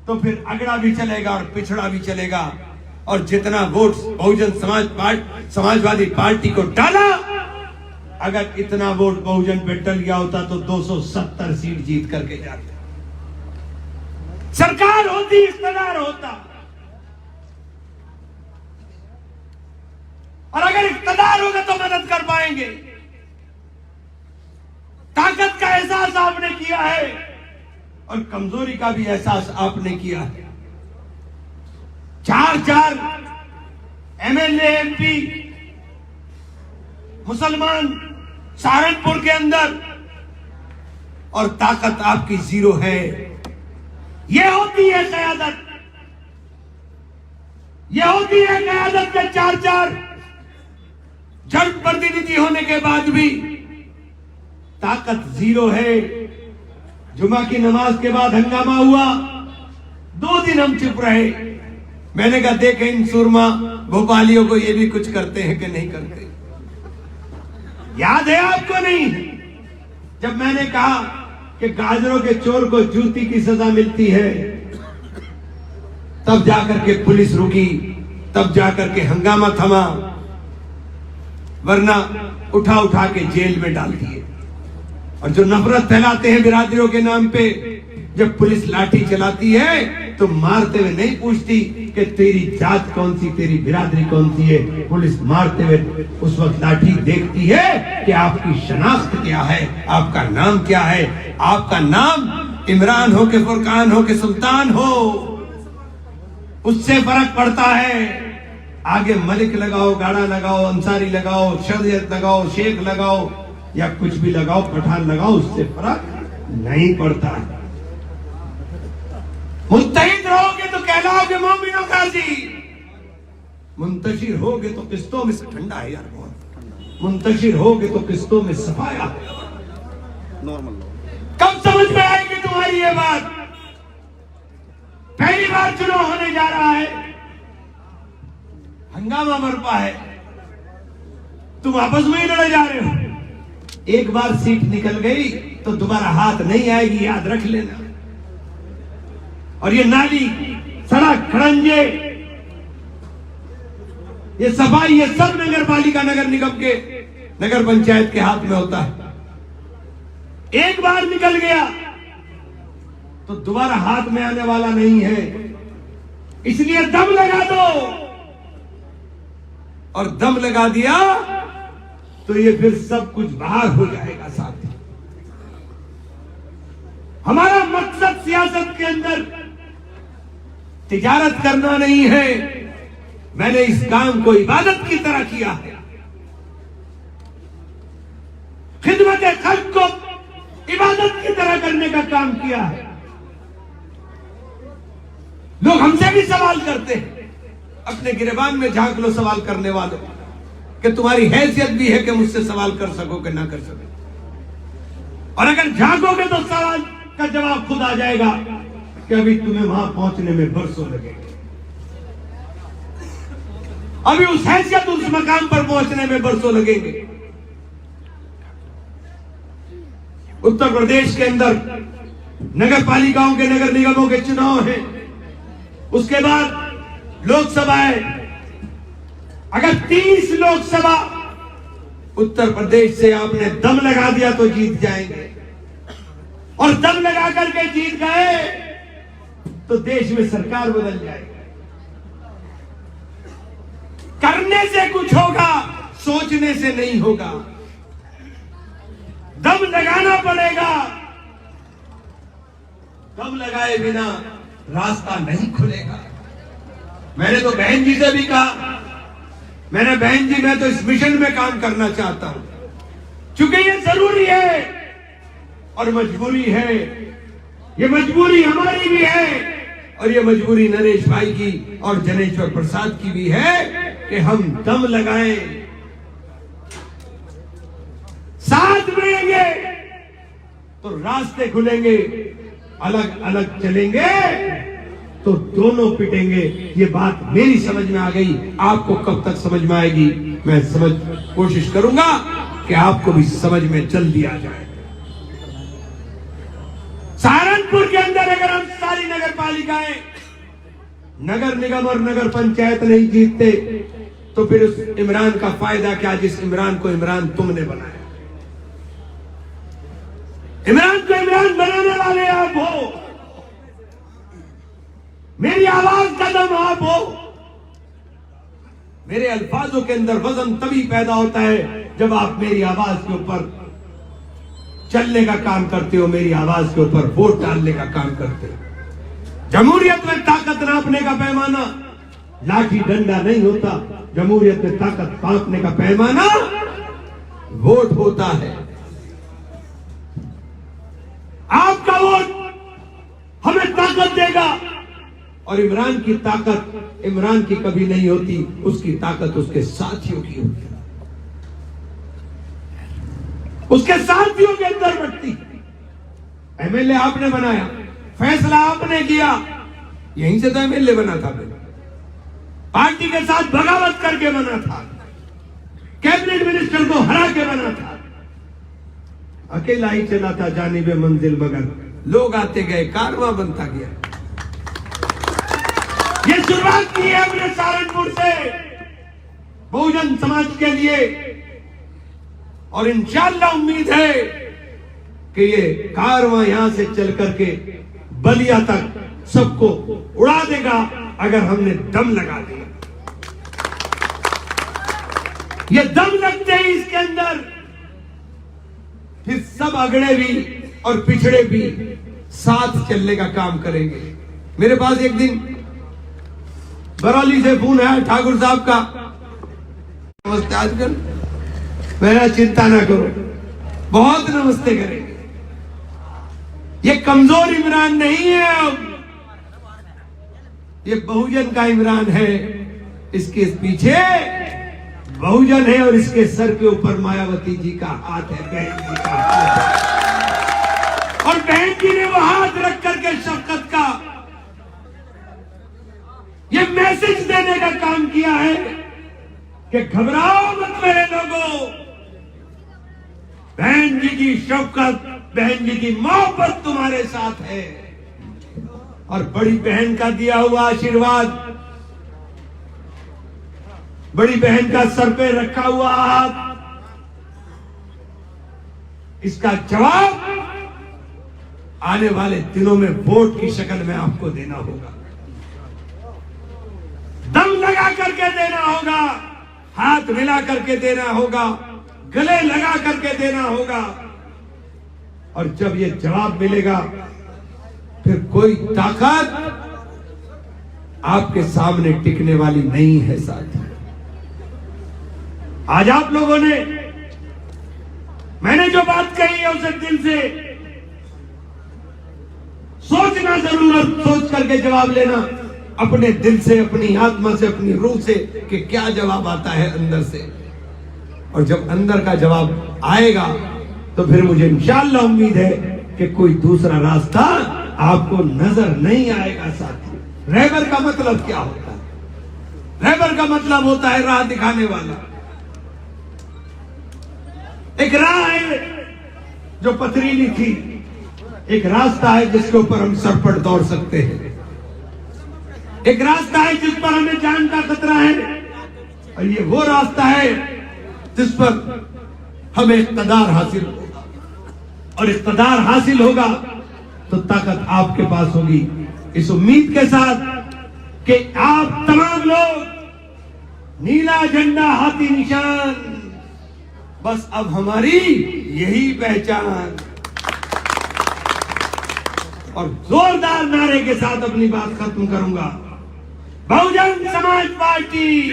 तो फिर अगड़ा भी चलेगा और पिछड़ा भी चलेगा। और जितना वोट बहुजन समाजवादी पार्टी को डाला, अगर इतना वोट बहुजन पे डल गया होता तो 270 सीट जीत करके जाते, सरकार होती, इख्तियार होता। और अगर इख्तियार होगा तो मदद कर पाएंगे। ताकत का एहसास आपने किया है और कमजोरी का भी एहसास आपने किया है। 4 एमएलए एमपी मुसलमान सहारनपुर के अंदर, और ताकत आपकी 0 है। यह होती है क़यादत, यह होती है क़यादत के 4 जन प्रतिनिधि होने के बाद भी ताकत 0 है। जुमा की नमाज के बाद हंगामा हुआ, 2 दिन हम चुप रहे। मैंने कहा देखें इन सुरमा भोपालियों को ये भी कुछ करते हैं कि नहीं करते। याद है आपको नहीं, जब मैंने कहा कि गाजरों के चोर को जूती की सजा मिलती है, तब जाकर के पुलिस रुकी, तब जाकर के हंगामा थमा, वरना उठा उठा के जेल में डाल दिए। और जो नफरत फैलाते हैं बिरादरियों के नाम पे, जब पुलिस लाठी चलाती है तो मारते हुए नहीं पूछती कि तेरी जात कौन सी, तेरी बिरादरी कौन सी है। पुलिस मारते हुए उस वक्त लाठी देखती है कि आपकी शनाख्त क्या है, आपका नाम क्या है। आपका नाम इमरान हो के फुरकान हो के सुल्तान हो, उससे फर्क पड़ता है। आगे मलिक लगाओ, गाड़ा लगाओ, अंसारी लगाओ, शरीयत लगाओ, शेख लगाओ या कुछ भी लगाओ, पठान लगाओ, उससे फर्क नहीं पड़ता। मुत्तहिद रहोगे तो कहलाओगे मोमिनो गाजी, मुंतशिर होगे तो किस्तों में ठंडा है यार, बहुत मुंतशिर होगे तो किस्तों में सफाया है। नॉर्मल कब समझ में आएगी तुम्हारी ये बात? पहली बार चुनाव होने जा रहा है, हंगामा बरपा है, तुम आपस में ही लड़े जा रहे हो। एक बार सीट निकल गई तो दोबारा हाथ नहीं आएगी, याद रख लेना। और ये नाली, सड़क, खड़ंजे, ये सफाई, ये सब नगर पालिका, नगर निगम के, नगर पंचायत के हाथ में होता है। एक बार निकल गया तो दोबारा हाथ में आने वाला नहीं है। इसलिए दम लगा दो, और दम लगा दिया तो ये फिर सब कुछ बाहर हो जाएगा। साथी, हमारा मकसद सियासत के अंदर तिजारत करना नहीं है। मैंने इस काम को इबादत की तरह किया है, खिदमत खल्क को इबादत की तरह करने का काम किया है। लोग हमसे भी सवाल करते हैं, अपने गिरेबान में झांक लो सवाल करने वालों, कि तुम्हारी हैसियत भी है कि मुझसे सवाल कर सको कि ना कर सको। और अगर झांकोगे तो सवाल का जवाब खुद आ जाएगा कि अभी तुम्हें वहां पहुंचने में बरसों लगेंगे, अभी उस हैसियत, उस मकाम पर पहुंचने में बरसों लगेंगे। उत्तर प्रदेश के अंदर नगर पालिकाओं के, नगर निगमों के चुनाव हैं, उसके बाद लोकसभा है। अगर 30 लोकसभा उत्तर प्रदेश से आपने दम लगा दिया तो जीत जाएंगे, और दम लगा करके जीत गए तो देश में सरकार बदल जाएगी। करने से कुछ होगा, सोचने से नहीं होगा। दम लगाना पड़ेगा, दम लगाए बिना रास्ता नहीं खुलेगा। मैंने तो बहन जी से भी कहा, मैंने बहन जी, मैं तो इस मिशन में काम करना चाहता हूं, क्योंकि ये जरूरी है और मजबूरी है। ये मजबूरी हमारी भी है और ये मजबूरी नरेश भाई की और जनेश्वर प्रसाद की भी है कि हम दम लगाएं, साथ मिलेंगे तो रास्ते खुलेंगे, अलग अलग चलेंगे तो दोनों पिटेंगे। ये बात मेरी समझ में आ गई, आपको कब तक समझ में आएगी? मैं कोशिश करूंगा कि आपको भी समझ में जल्दी आ जाए। सहारनपुर के अंदर अगर हम सारी नगर पालिका पालिकाएं, नगर निगम और नगर पंचायत नहीं जीतते तो फिर उस इमरान का फायदा क्या, जिस इमरान को इमरान तुमने बनाया। इमरान को इमरान बनाने वाले आप हो, मेरी आवाज का दम आप हो। मेरे अल्फाजों के अंदर वजन तभी पैदा होता है जब आप मेरी आवाज के ऊपर चलने का काम करते हो, मेरी आवाज के ऊपर वोट डालने का काम करते हो। जमहूरियत में ताकत नापने का पैमाना लाठी डंडा नहीं होता, जमहूरियत में ताकत नापने का पैमाना वोट होता है। आपका वोट हमें ताकत देगा, और इमरान की ताकत इमरान की कभी नहीं होती, उसकी ताकत उसके साथियों की होती है, उसके साथियों के अंदर बढ़ती। एमएलए आपने बनाया, फैसला आपने किया, यहीं से तो एमएलए बना था। पार्टी के साथ बगावत करके बना था, कैबिनेट मिनिस्टर को हरा के बना था, अकेला ही चला था जानिबे मंजिल, मगर लोग आते गए, कारवां बनता गया। ये शुरुआत की है हमने सहारनपुर से बहुजन समाज के लिए, और इंशाअल्लाह उम्मीद है कि ये कारवां यहां से चल करके बलिया तक सबको उड़ा देगा अगर हमने दम लगा दिया। ये दम लगते ही इसके अंदर फिर सब अगड़े भी और पिछड़े भी साथ चलने का काम करेंगे। मेरे पास एक दिन बरौली से फोन है ठाकुर साहब का, नमस्ते आजकल, मेरा चिंता ना करो, बहुत नमस्ते करेंगे। ये कमजोर इमरान नहीं है, अब ये बहुजन का इमरान है। इसके पीछे बहुजन है और इसके सर के ऊपर मायावती जी का हाथ है, बहन जी का हाथ है। और बहन जी ने वो हाथ रख करके शफकत का ये मैसेज देने का काम किया है कि घबराओ मत मेरे लोगों, बहन जी की शफकत, बहन जी की मोहब्बत तुम्हारे साथ है। और बड़ी बहन का दिया हुआ आशीर्वाद, बड़ी बहन का सर पे रखा हुआ हाथ, इसका जवाब आने वाले दिनों में वोट की शक्ल में आपको देना होगा। दम लगा करके देना होगा, हाथ मिला करके देना होगा, गले लगा करके देना होगा। और जब ये जवाब मिलेगा फिर कोई ताकत आपके सामने टिकने वाली नहीं है साथी। आज आप लोगों ने, मैंने जो बात कही है उसे दिल से सोचना, जरूरत सोच करके जवाब लेना, अपने दिल से, अपनी आत्मा से, अपनी रूह से कि क्या जवाब आता है अंदर से। और जब अंदर का जवाब आएगा तो फिर मुझे इंशाअल्लाह उम्मीद है कि कोई दूसरा रास्ता आपको नजर नहीं आएगा साथी। रहबर का मतलब क्या होता है? रहबर का मतलब होता है राह दिखाने वाला। एक राह है जो पथरीली थी, एक रास्ता है जिसके ऊपर हम सरपट दौड़ सकते हैं, एक रास्ता है जिस पर हमें जान का खतरा है, और ये वो रास्ता है जिस पर हमें इक़्तिदार हासिल होगा। और इक़्तिदार हासिल होगा तो ताकत आपके पास होगी। इस उम्मीद के साथ कि आप तमाम लोग नीला झंडा हाथी निशान, बस अब हमारी यही पहचान। और जोरदार नारे के साथ अपनी बात खत्म करूंगा। बहुजन समाज पार्टी